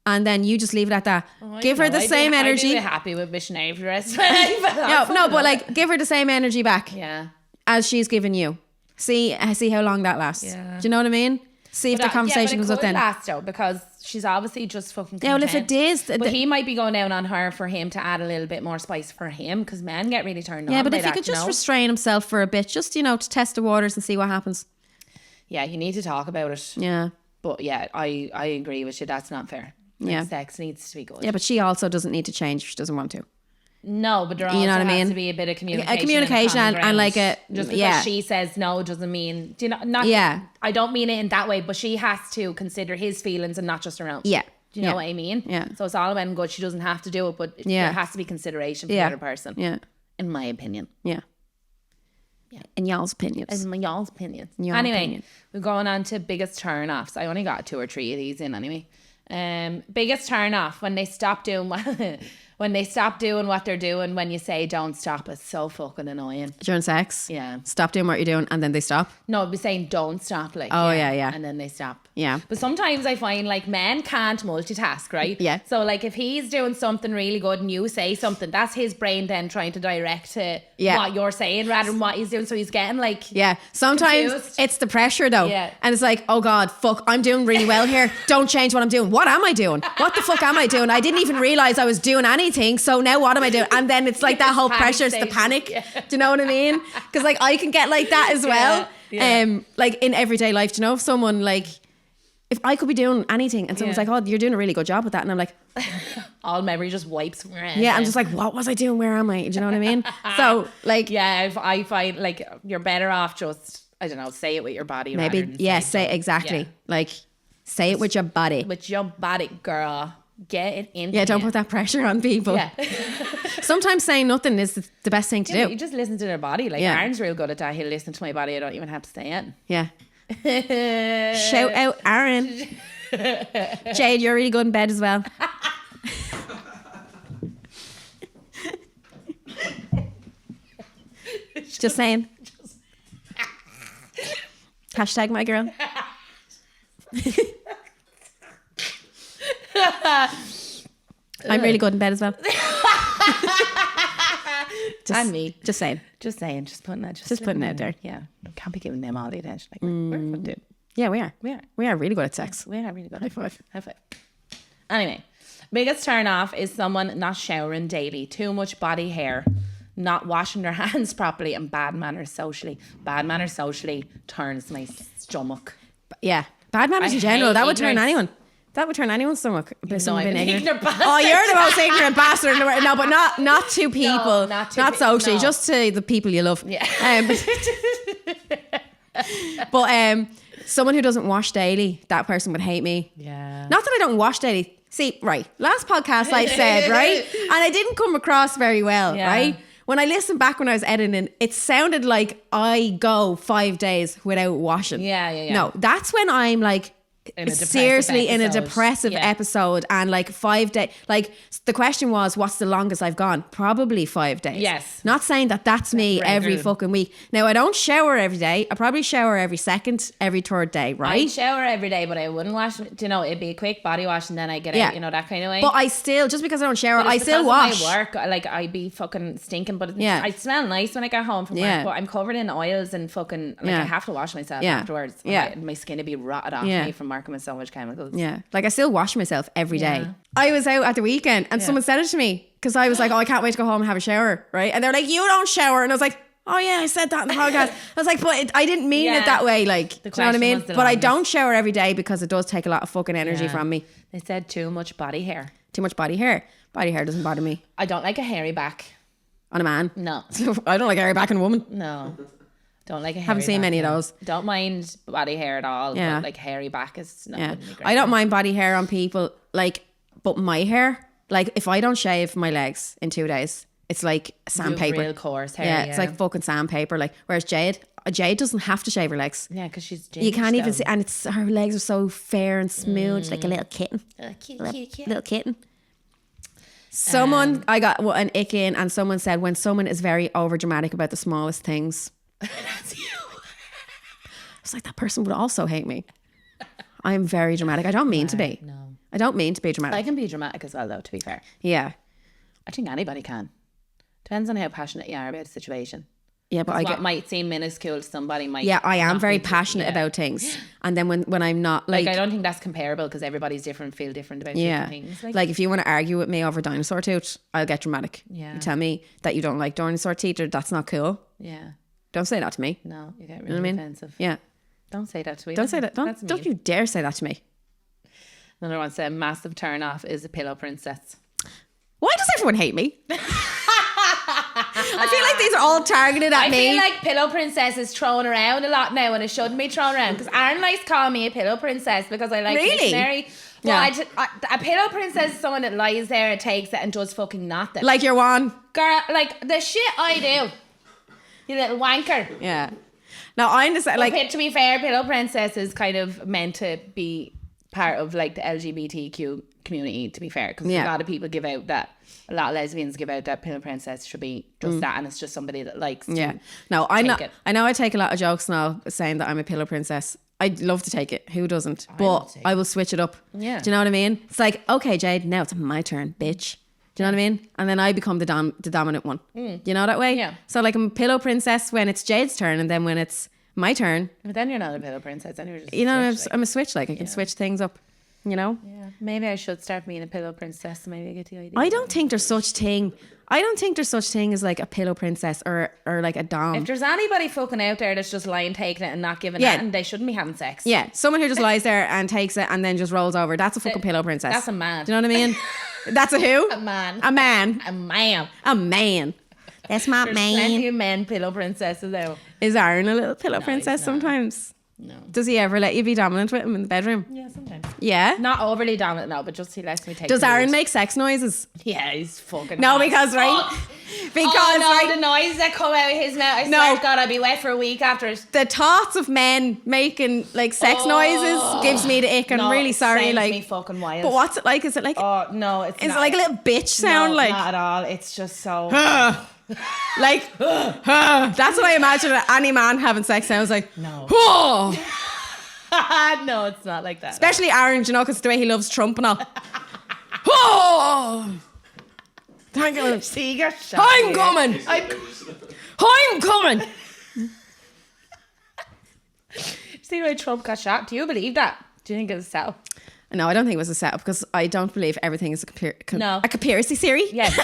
S1: And then you just leave it at that. Give her the same energy.
S2: I'd be happy with missionary for the rest of my life.
S1: No, but like, give her the same energy back.
S2: Yeah.
S1: As she's given you. See how long that lasts. Yeah. Do you know what I mean? See if the conversation goes up then.
S2: Last though, because she's obviously just fucking content.
S1: Yeah, well, if it is,
S2: but he might be going down on her for him to add a little bit more spice for him, because men get really turned on.
S1: Yeah, but if he could just restrain himself for a bit, just to test the waters and see what happens.
S2: Yeah, you need to talk about it.
S1: Yeah.
S2: But yeah, I agree with you. That's not fair. Like, sex needs to be good.
S1: Yeah, but she also doesn't need to change if she doesn't want to.
S2: No, but there also has to be a bit of communication.
S1: A communication and like a...
S2: Just because she says no doesn't mean... Do you know, not, I don't mean it in that way, but she has to consider his feelings and not just her own.
S1: Yeah.
S2: Do you know what I mean?
S1: Yeah.
S2: So it's all well and good. She doesn't have to do it, but there has to be consideration for the other person.
S1: Yeah.
S2: In my opinion.
S1: Yeah. In y'all's opinions.
S2: In y'all's opinions. Anyway, we're going on to biggest turn-offs. I only got 2 or 3 of these in anyway. Biggest turn-off, when they stop doing what they're doing when you say don't stop. It's so fucking annoying.
S1: During sex?
S2: Yeah.
S1: Stop doing what you're doing and then they stop?
S2: No, I'd be saying don't stop. Like,
S1: yeah.
S2: And then they stop.
S1: Yeah.
S2: But sometimes I find like men can't multitask, right?
S1: Yeah.
S2: So like if he's doing something really good and you say something, that's his brain then trying to direct to what you're saying rather than what he's doing. So he's getting like
S1: sometimes confused. It's the pressure though.
S2: Yeah.
S1: And it's like, oh God, fuck, I'm doing really well here. Don't change what I'm doing. What am I doing? What the fuck am I doing? I didn't even realise I was doing anything. So now what am I doing? And then it's like that whole pressure, it's the panic. Yeah. Do you know what I mean? Because like I can get like that as well. Yeah. Like in everyday life, do you know, if someone like, if I could be doing anything and someone's like, oh, you're doing a really good job with that. And I'm like,
S2: all memory just wipes from your head.
S1: Yeah, I'm just like, what was I doing? Where am I? Do you know what I mean? So like,
S2: I find like you're better off just, I don't know, say it with your body.
S1: Maybe, say exactly. Yeah. Like, say it with your body.
S2: With your body, girl. Get it in.
S1: Yeah, don't put that pressure on people. Yeah. Sometimes saying nothing is the best thing to do.
S2: You just listen to their body. Like Aaron's real good at that. He'll listen to my body. I don't even have to say it.
S1: Yeah. Shout out Aaron. Jade, you're really good in bed as well. Just saying. Hashtag my girl. I'm really good in bed as well.
S2: And me.
S1: Just saying.
S2: Just saying. Just putting that.
S1: Just putting it out there.
S2: Yeah. Can't be giving them all the attention. Like, we're good.
S1: Yeah, we are. We are really good at sex.
S2: We are really good.
S1: High five.
S2: High five. Anyway, biggest turn off is someone not showering daily, too much body hair, not washing their hands properly, and bad manners socially. Bad manners socially turns my stomach.
S1: Yeah. Bad manners in general. That would turn anyone. That would turn anyone's stomach.
S2: Someone being ignorant.
S1: Oh, you're the most ignorant bastard in the world. No, but not to people.
S2: No,
S1: not socially. No. Just to the people you love.
S2: Yeah.
S1: But someone who doesn't wash daily, that person would hate me.
S2: Yeah.
S1: Not that I don't wash daily. See, right. Last podcast I said, right? And I didn't come across very well, right? When I listened back when I was editing, it sounded like I go 5 days without washing.
S2: Yeah.
S1: No, that's when I'm like, seriously in a depressive episode, and like 5 days, like the question was, what's the longest I've gone? Probably 5 days.
S2: Yes.
S1: Not saying that that's me every fucking week. Now I don't shower every day. I probably shower every second, every third day, right?
S2: I shower every day, but I wouldn't wash. You know, it'd be a quick body wash and then I get out, you know, that kind of way.
S1: But I still, just because I don't shower, I still wash.
S2: My work, like I'd be fucking stinking, but I smell nice when I get home from work, but I'm covered in oils and fucking, like I have to wash myself afterwards. My skin would be rotted off me from working with so much chemicals.
S1: Yeah, like I still wash myself every day. I was out at the weekend and someone said it to me because I was like, oh, I can't wait to go home and have a shower, right? And they're like, you don't shower. And I was like, oh yeah, I said that in the podcast. I was like, but I didn't mean it that way. Like, do you know what I mean? But I don't shower every day because it does take a lot of fucking energy from me.
S2: They said too much body hair.
S1: Too much body hair. Body hair doesn't bother me.
S2: I don't like a hairy back.
S1: On a man?
S2: No.
S1: I don't like a hairy back on a woman.
S2: No. Don't like a hairy
S1: Haven't seen many of those.
S2: Don't mind body hair at all. But like hairy back is not really great.
S1: I don't mind body hair on people, like, but my hair, like if I don't shave my legs in 2 days, it's like sandpaper.
S2: Real coarse hair.
S1: It's like fucking sandpaper. Like, whereas Jade doesn't have to shave her legs.
S2: Yeah, because she's ginger.
S1: You can't even see, and it's her legs are so fair and smooth, like a little kitten. Little kitten. Someone, I got an ick in, and someone said when someone is very overdramatic about the smallest things.
S2: That's you.
S1: It's like that person would also hate me. I'm very dramatic. I don't mean to be.
S2: No.
S1: I don't mean to be dramatic.
S2: I can be dramatic as well, though, to be fair.
S1: Yeah.
S2: I think anybody can. Depends on how passionate you are about a situation.
S1: Yeah, but
S2: what might seem minuscule to somebody might.
S1: Yeah, I am very passionate about things, and then when I'm not, like
S2: I don't think that's comparable because everybody's different, feel different about different things.
S1: Like if you want to argue with me over dinosaur teeth, I'll get dramatic.
S2: Yeah,
S1: you tell me that you don't like dinosaur teeth, or that's not cool.
S2: Yeah,
S1: don't say that to me.
S2: No, you get really offensive.
S1: Yeah,
S2: don't say that to me.
S1: Don't say that. Don't you dare say that to me.
S2: Another one said massive turn off is a pillow princess.
S1: Why does everyone hate me? I feel like these are all targeted at me.
S2: I feel like pillow princess is thrown around a lot now, and it shouldn't be thrown around because Aaron likes to call me a pillow princess because I like missionary. Well, a pillow princess is someone that lies there and takes it and does fucking nothing.
S1: Like your one.
S2: Girl, like the shit I do. You little wanker.
S1: Yeah. No, I understand. Like,
S2: to be fair, pillow princess is kind of meant to be part of like the LGBTQ community, to be fair, because a lot of people give out that, a lot of lesbians give out that pillow princess should be just that, and it's just somebody that likes to
S1: no, I know I take a lot of jokes now saying that I'm a pillow princess. I'd love to take it, who doesn't, but I will switch it up. Do you know what I mean? It's like, okay Jade, now it's my turn, bitch. Do you know what I mean? And then I become the dominant one. You know that way? So like I'm a pillow princess when it's Jade's turn, and then when it's my turn,
S2: but then you're not a pillow princess, then you're just
S1: I'm a switch. Like I can switch things up, you know.
S2: Maybe I should start being a pillow princess. Maybe I get the idea.
S1: I don't think there's such thing as like a pillow princess or like a dom.
S2: If there's anybody fucking out there that's just lying, taking it and not giving it, they shouldn't be having sex.
S1: Yeah, someone who just lies there and takes it and then just rolls over, that's a fucking pillow princess.
S2: That's a man.
S1: Do you know what I mean? That's a who?
S2: A man.
S1: A man.
S2: A man.
S1: A man. That's my
S2: There's
S1: man.
S2: Plenty of men pillow princesses out.
S1: Is Aaron a little pillow princess sometimes?
S2: No.
S1: Does he ever let you be dominant with him in the bedroom?
S2: Yeah, sometimes.
S1: Yeah?
S2: Not overly dominant, no, but just he lets me take.
S1: Does Aaron make sex noises?
S2: Yeah, he's fucking.
S1: No, because right? Because
S2: the noises that come out of his mouth. I swear to God, I'd be wet for a week after it.
S1: The thoughts of men making like sex noises gives me the ick. I'm really sorry. Like,
S2: me fucking wild.
S1: But what's it like? Is it like?
S2: Oh no, it's.
S1: Is it like a little bitch sound?
S2: No,
S1: like
S2: not at all. It's just so.
S1: Like that's what I imagine any man having sex sounds like.
S2: No.
S1: Oh.
S2: No, it's not like that.
S1: Especially Aaron, you know, because the way he loves Trump and all. Oh. Thank you.
S2: See, you got shot.
S1: I'm coming. I'm coming.
S2: See the way Trump got shot? Do you believe that? Do you think it was a setup?
S1: No, I don't think it was a setup because I don't believe everything is a conspiracy theory.
S2: Yes.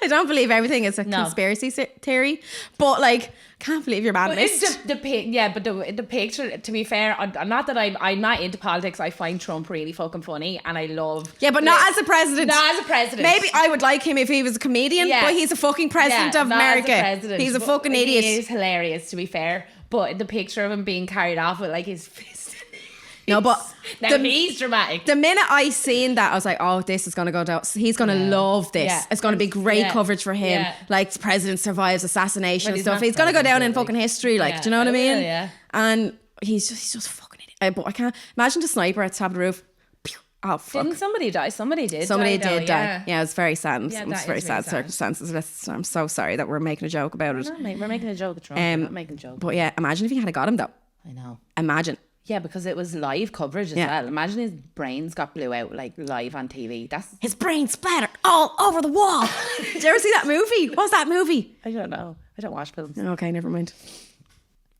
S1: I don't believe everything is a conspiracy theory, but like, can't believe your man missed.
S2: But the picture. To be fair, not that I'm not into politics. I find Trump really fucking funny, and I love.
S1: Yeah, but not as a president.
S2: Not as a president.
S1: Maybe I would like him if he was a comedian, but he's a fucking president of America. As a president, he's a fucking idiot.
S2: He is hilarious, to be fair. But the picture of him being carried off with like his fist.
S1: No, but
S2: he's dramatic.
S1: The minute I seen that, I was like, oh, this is going to go down. He's going to love this. Yeah. It's going to be great coverage for him. Yeah. Like, the president survives assassination and stuff. He's going to go down in fucking history. Like, do you know what I mean?
S2: Yeah.
S1: And he's just fucking idiot. But I can't imagine the sniper at the top of the roof. Oh, fuck.
S2: Didn't somebody die? Somebody did
S1: die.
S2: Yeah.
S1: Yeah, it's very sad.
S2: Yeah,
S1: it's very sad circumstances. I'm so sorry that we're making a joke about it.
S2: No, mate, we're making a joke. We're not making a joke.
S1: But yeah, imagine if he had got him though.
S2: I know.
S1: Imagine.
S2: Yeah, because it was live coverage as well. Imagine his brains got blew out like live on TV.
S1: His brain splattered all over the wall. Did you ever see that movie? What's that movie?
S2: I don't know. I don't watch films.
S1: Okay, never mind.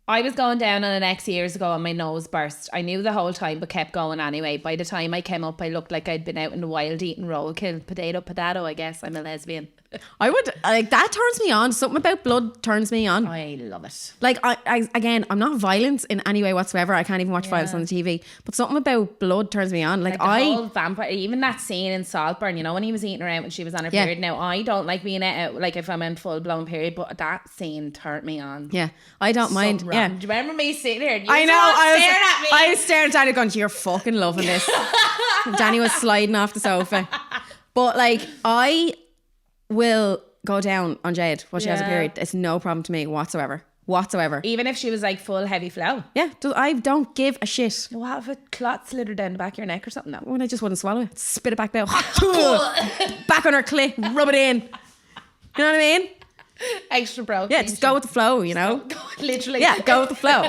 S2: I was going down on an X years ago and my nose burst. I knew the whole time but kept going anyway. By the time I came up, I looked like I'd been out in the wild eating roadkill. Potato, I guess. I'm a lesbian.
S1: I would, like, that turns me on. Something about blood turns me on.
S2: I love it.
S1: Like, again, I'm not violent in any way whatsoever. I can't even watch violence on the TV. But something about blood turns me on. Like the whole
S2: vampire, even that scene in Saltburn, you know, when he was eating her out when she was on her period. Now, I don't like being out, like, if I'm in full blown period, but that scene turned me on.
S1: Yeah, I don't mind. Yeah.
S2: Do you remember me sitting here?
S1: I know.
S2: Staring at me.
S1: I was staring at Danny going, you're fucking loving this. Danny was sliding off the sofa. But, like, I will go down on Jade while she has a period. It's no problem to me whatsoever.
S2: Even if she was like full heavy flow.
S1: Yeah, I don't give a shit.
S2: What if a clot slithered down the back of your neck or something? No.
S1: When I just wouldn't swallow it, spit it back down, back on her clit, rub it in. You know what I mean?
S2: Extra bro.
S1: Yeah, just go with the flow, you know.
S2: Literally.
S1: Yeah, go with the flow.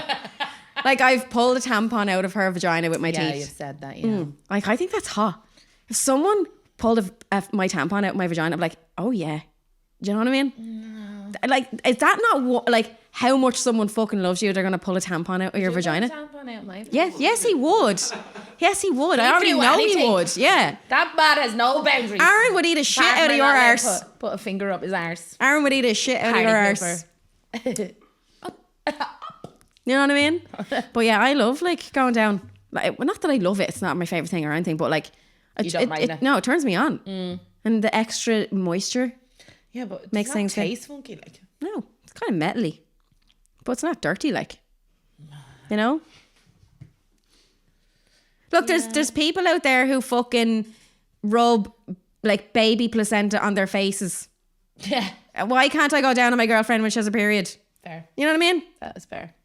S1: Like, I've pulled a tampon out of her vagina with my teeth.
S2: Yeah, you've said that. Yeah.
S1: Like, I think that's hot. If someone pulled my tampon out of my vagina, I'm like, oh yeah. Do you know what I mean? No. Like, is that not like how much someone fucking loves you? They're gonna pull a tampon out of your vagina.
S2: Pull a tampon out my
S1: Yes, he would. Yes, he would. I already know he would. Yeah.
S2: That man has no boundaries.
S1: Aaron would eat a shit out of your arse.
S2: Put a finger up his arse.
S1: Aaron would eat a shit out of your arse. You know what I mean? But yeah, I love like going down. Like, well, not that I love it. It's not my favorite thing or anything. But like,
S2: you don't mind it.
S1: No, it turns me on. And the extra moisture.
S2: Yeah, but it
S1: makes things
S2: taste funky, like.
S1: No, it's kind of metally, but it's not dirty, like. You know. Look, there's people out there who fucking rub like baby placenta on their faces.
S2: Yeah.
S1: Why can't I go down on my girlfriend when she has a period?
S2: Fair.
S1: You know what I mean?
S2: That was fair.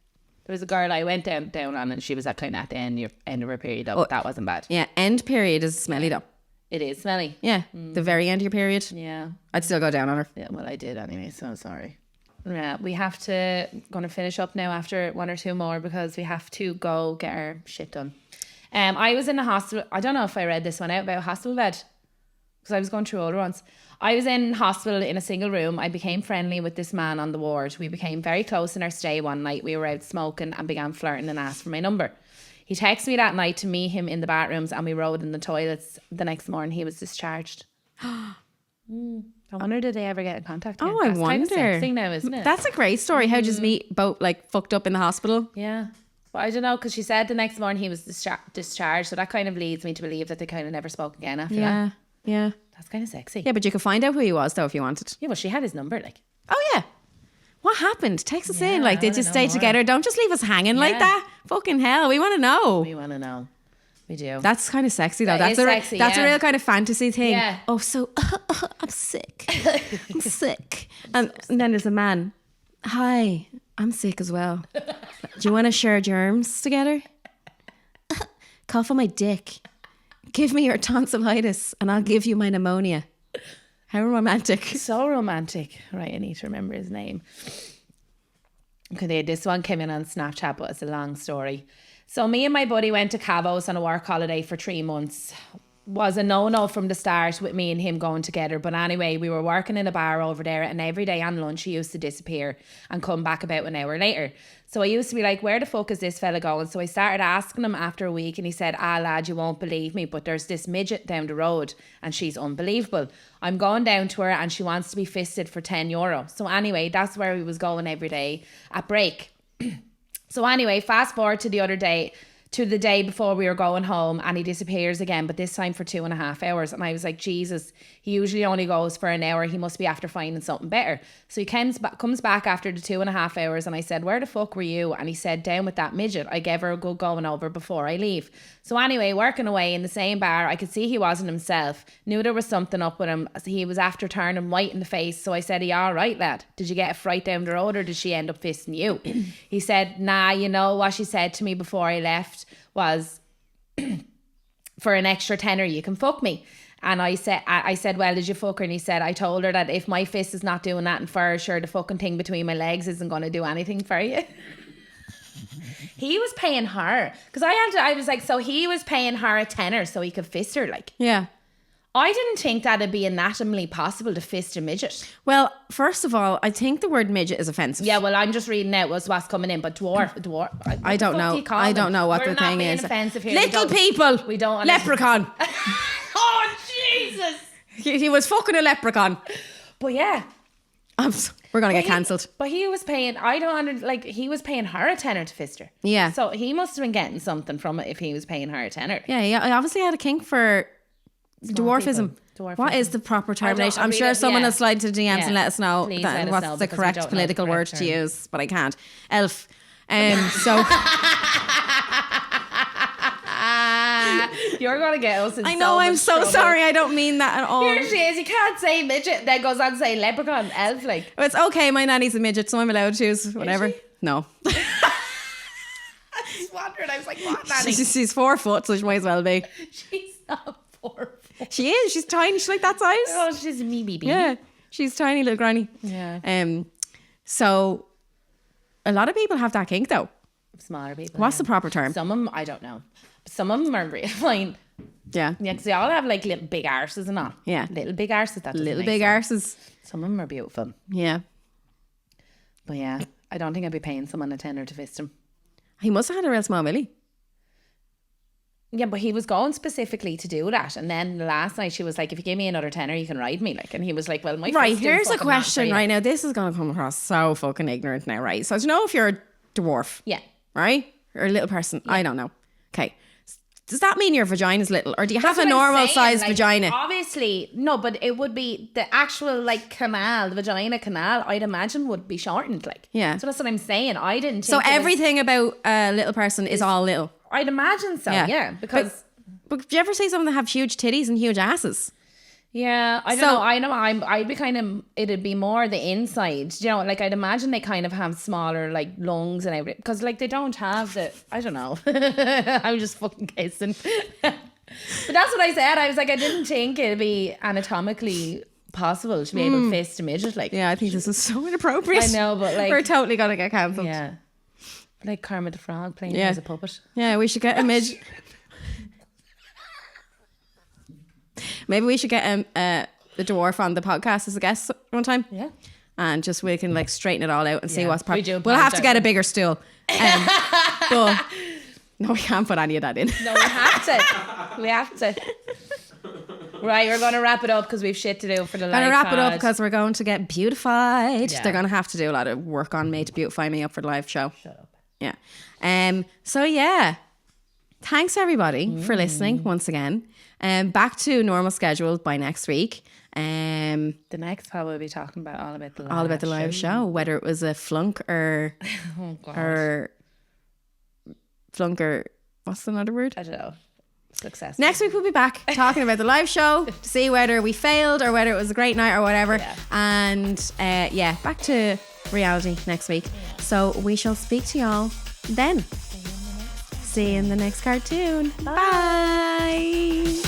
S2: There was a girl I went down on, and she was at kind of at the end of her period. Though, but that wasn't bad.
S1: Yeah, end period is smelly though.
S2: It is smelly.
S1: Yeah, the very end of your period.
S2: Yeah.
S1: I'd still go down on her.
S2: Yeah, well, I did anyway, so I'm sorry. Yeah, we have to going to finish up now after one or two more because we have to go get our shit done. I was in a hospital. I don't know if I read this one out about a hospital bed because I was going through older ones. I was in hospital in a single room. I became friendly with this man on the ward. We became very close in our stay one night. We were out smoking and began flirting and asked for my number. He texted me that night to meet him in the bathrooms and we rode in the toilets. The next morning he was discharged. I wonder did they ever get in contact again?
S1: I wonder.
S2: Kind of sexy now, isn't it?
S1: That's a great story. How did you meet both like fucked up in the hospital?
S2: Yeah. But I don't know because she said the next morning he was discharged. So that kind of leads me to believe that they kind of never spoke again after that.
S1: Yeah.
S2: That's kind of sexy.
S1: Yeah, but you could find out who he was though if you wanted.
S2: Yeah, well she had his number like.
S1: Oh yeah. What happened? Text us in. Like, did you stay together? Don't just leave us hanging like that. Fucking hell. We want to know.
S2: We want to know. We do.
S1: That's kind of sexy though.
S2: That's
S1: a real kind of fantasy thing.
S2: Yeah.
S1: Oh, so I'm sick. I'm sick. And then there's a man. Hi, I'm sick as well. Do you want to share germs together? Cough on my dick. Give me your tonsillitis and I'll give you my pneumonia. How romantic.
S2: So romantic. Right, I need to remember his name. Okay, this one came in on Snapchat, but it's a long story. So me and my buddy went to Cavos on a work holiday for 3 months. Was a no-no from the start with me and him going together. But anyway, we were working in a bar over there and every day on lunch he used to disappear and come back about an hour later. So I used to be like, where the fuck is this fella going? So I started asking him after a week and he said, lad, you won't believe me, but there's this midget down the road and she's unbelievable. I'm going down to her and she wants to be fisted for €10. So anyway, that's where we was going every day at break. So anyway, fast forward to the other day. to the day before we were going home, and he disappears again, but this time for 2.5 hours. And I was like, Jesus, he usually only goes for an hour. He must be after finding something better. So he comes back after the 2.5 hours, and I said, where the fuck were you? And he said, down with that midget. I gave her a good going over before I leave. So anyway, working away in the same bar, I could see he wasn't himself. Knew there was something up with him. He was after turning white in the face. So I said, are you all right, lad? Did you get a fright down the road, or did she end up fisting you? He said, nah, you know what she said to me before I left was, for an extra tenner you can fuck me. And I said, well, did you fuck her? And he said, I told her that if my fist is not doing that for her, sure, the fucking thing between my legs isn't going to do anything for you. He was paying her, because I was like, so he was paying her a tenner so he could fist her, like.
S1: Yeah.
S2: I didn't think that it'd be anatomically possible to fist a midget.
S1: Well, first of all, I think the word midget is offensive.
S2: Yeah, well, I'm just reading out what's coming in, but dwarf.
S1: I don't know. I don't know what the thing is.
S2: Offensive here.
S1: Little people.
S2: We don't.
S1: Leprechaun.
S2: Oh, Jesus.
S1: He was fucking a leprechaun.
S2: But yeah.
S1: We're going to get cancelled.
S2: But he was paying, he was paying her a tenner to fist her.
S1: Yeah.
S2: So he must have been getting something from it if he was paying her a tenner.
S1: Yeah, I obviously had a kink for dwarfism. What is the proper termination? I'm sure someone will slide to the DMs and let us know what's the correct political word to use, but I can't. Elf. So
S2: you're gonna get us in
S1: I know, I'm so sorry, I don't mean that at all.
S2: Here she is, you can't say midget, then goes on to say leprechaun, elf, like.
S1: It's okay, my nanny's a midget, so I'm allowed to choose whatever. No.
S2: I just wondered, I was like, what nanny?
S1: She's 4 foot, so she might as well be.
S2: She's not 4 foot.
S1: She is, she's tiny, she's like that size.
S2: Oh, she's a me baby.
S1: Yeah, she's tiny little granny.
S2: Yeah.
S1: So a lot of people have that kink though.
S2: Smaller people.
S1: What's the proper term?
S2: Some of them, I don't know. Some of them are really fine.
S1: Yeah.
S2: Yeah, because they all have like little big arses and all.
S1: Yeah.
S2: Little big arses. That
S1: little big arses.
S2: Some of them are beautiful.
S1: Yeah.
S2: But yeah, I don't think I'd be paying someone a tenner to fist him.
S1: He must have had a real small willy.
S2: Yeah, but he was going specifically to do that. And then last night she was like, if you give me another tenner, you can ride me. Like, and he was like, well, my
S1: right, here's a question right now. This is going to come across so fucking ignorant now, right? So, do you know if you're a dwarf?
S2: Yeah.
S1: Right? Or a little person? Yeah. I don't know. Okay. Does that mean your vagina's little? Or do you have
S2: That's
S1: a normal
S2: saying,
S1: sized vagina?
S2: Obviously, no, but it would be the actual like canal, the vagina canal, I'd imagine would be shortened. Like,
S1: yeah.
S2: So that's what I'm saying. I didn't think
S1: so everything about a little person is all little?
S2: I'd imagine so, yeah. Because
S1: but do you ever see someone that have huge titties and huge asses?
S2: Yeah, I don't know. I'd be kind of, it'd be more the inside. You know, like I'd imagine they kind of have smaller like lungs and everything. Because like they don't have the, I don't know. I'm just fucking guessing. But that's what I said. I was like, I didn't think it'd be anatomically possible to be able to fist a midget. Like,
S1: yeah, I think this is so inappropriate.
S2: I know, but like,
S1: we're totally gonna get cancelled.
S2: Yeah. Like Kermit the Frog playing as a puppet.
S1: Yeah, we should get a midget. Maybe we should get the dwarf on the podcast as a guest one time.
S2: Yeah.
S1: And just we can like straighten it all out and see what's proper.
S2: We'll
S1: have to get a bigger stool. But no, we can't put any of that in.
S2: No, we have to. Right, we're going to wrap it up because we've shit to do for the live.
S1: We're going to wrap it up because we're going to get beautified.
S2: Yeah.
S1: They're going to have to do a lot of work on me to beautify me up for the live show.
S2: Shut up.
S1: Yeah. So yeah. Thanks everybody for listening once again. Back to normal schedule by next week. The
S2: next part we'll be talking about all about the
S1: live show, whether it was a flunk or what's another word?
S2: I don't know. Success.
S1: Next week we'll be back talking about the live show to see whether we failed or whether it was a great night or whatever. Yeah. And back to reality next week. Yeah. So we shall speak to y'all then. See you in the next cartoon. Bye.